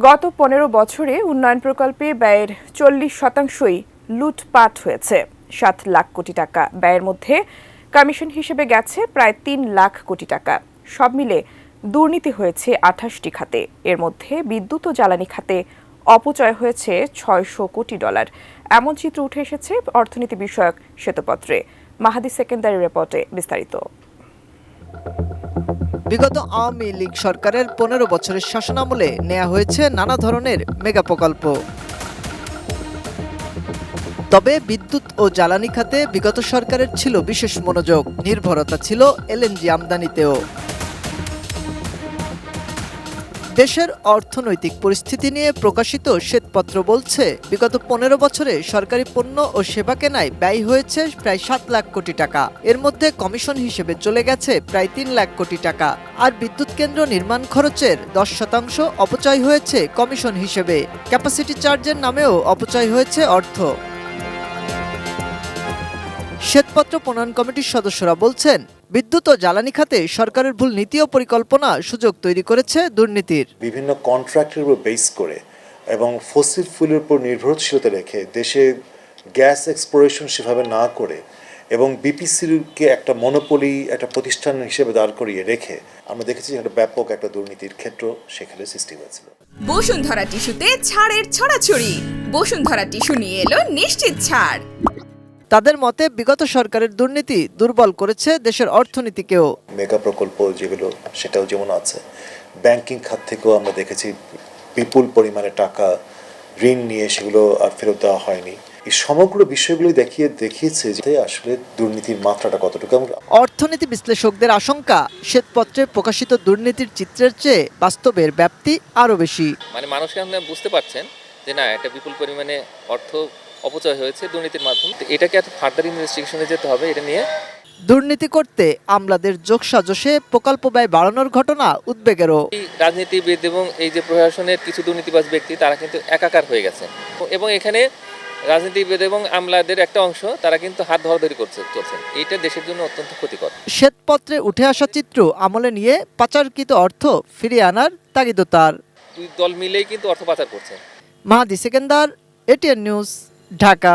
গত ১৫ বছরে উন্নয়ন প্রকল্পে ব্যয়ের ৪০% লুটপাট হয়েছে। ৭ লাখ কোটি টাকা ব্যয়ের মধ্যে কমিশন হিসেবে গেছে প্রায় ৩ লাখ কোটি টাকা। সব মিলে দুর্নীতি হয়েছে ২৮টি খাতে। এর মধ্যে বিদ্যুৎ ও জ্বালানি খাতে অপচয় হয়েছে $৬০০ কোটি। এমন চিত্র উঠে এসেছে অর্থনীতি বিষয়ক শ্বেতপত্রে। মাহাদি সেকেন্দারি রিপোর্টে বিস্তারিত। বিগত আওয়ামী লীগ সরকারের ১৫ বছরের শাসনামলে নেওয়া হয়েছে নানা ধরনের মেগা প্রকল্প। তবে বিদ্যুৎ ও জ্বালানি খাতে বিগত সরকারের ছিল বিশেষ মনোযোগ, নির্ভরতা ছিল এলএনজি আমদানিতেও। দেশের অর্থনৈতিক পরিস্থিতি নিয়ে প্রকাশিত শ্বেতপত্র বলছে, বিগত ১৫ বছরে সরকারি পণ্য ও সেবা কেনায় ব্যয় হয়েছে প্রায় ৭ লাখ কোটি টাকা। এর মধ্যে কমিশন হিসেবে চলে গেছে প্রায় ৩ লাখ কোটি টাকা। আর বিদ্যুৎ কেন্দ্র নির্মাণ খরচের ১০% অপচয় হয়েছে কমিশন হিসেবে। ক্যাপাসিটি চার্জের নামেও অপচয় হয়েছে অর্থ। শ্বেতপত্র প্রণয়ন কমিটির সদস্যরা বলছেন, বিদ্যুৎ ও জ্বালানি খাতে সরকারের ভুল নীতি ও পরিকল্পনা সুযোগ তৈরি করেছে দুর্নীতির। বিভিন্ন কন্ট্রাক্টের উপর বেস করে এবং ফসিল ফুয়েলের উপর নির্ভরশীলতা রেখে দেশে গ্যাস এক্সপ্লোরেশন সেভাবে না করে এবং বিপিসিকে একটা মনোপলি একটা প্রতিষ্ঠান হিসেবে দাঁড় করিয়ে রেখে আমরা দেখেছি একটা ব্যাপক একটা দুর্নীতির ক্ষেত্র সেখানে সৃষ্টি হয়েছিল। বসুন্ধরা টিস্যুতে ছাড়ের ছড়াছড়ি। বসুন্ধরা টিস্যু নিয়ে এলো নিশ্চিত ছাড়। তাদের মতে বিগত সরকারের দুর্নীতি দুর্বল করেছে দেশের অর্থনীতিকেও। মেগা প্রকল্প যেগুলো সেটাও যেমন আছে, ব্যাংকিং খাত থেকেও আমরা দেখেছি বিপুল পরিমাণে টাকা ঋণ নিয়ে সেগুলো আর ফেরত দেওয়া হয়নি। এই সমগ্র বিষয়গুলো দেখিয়েছে যে আসলে দুর্নীতির মাত্রাটা কতটুকু। অর্থনীতি বিশ্লেষকদের আশঙ্কা, শ্বেতপত্রে প্রকাশিত দুর্নীতির চিত্রের চেয়ে বাস্তবের ব্যাপ্তি আরও বেশি। মানে মানুষকে আপনি বুঝতে পারছেন যে না, একটা বিপুল পরিমাণে অর্থ অপচয় হয়েছে দুর্নীতির মাধ্যমে। এটাকে এত ফার্দার ইনভেস্টিগেশনে যেতে হবে এটা নিয়ে। দুর্নীতি করতে আমলাদের যোগসাজশে প্রকল্প ব্যয় বাড়ানোর ঘটনা উদ্বেগেরও। রাজনীতিবিদ এবং এই যে প্রশাসনের কিছু দুর্নীতিবাজ ব্যক্তি তারা কিন্তু একাকার হয়ে গেছে এবং এখানে রাজনীতিবিদ এবং আমলাদের একটা অংশ তারা কিন্তু হাত ধরাধরি চলছে। এইটা দেশের জন্য অত্যন্ত ক্ষতিকর। শ্বেতপত্রে উঠে আসা চিত্র আমলে নিয়ে পাচারকৃত অর্থ ফিরিয়ে আনার তাগিদ তার। দুই দল মিলেই কিন্তু অর্থ পাচার করছে। মাহাদি সেকেন্দার, এটিএন নিউজ, ঢাকা।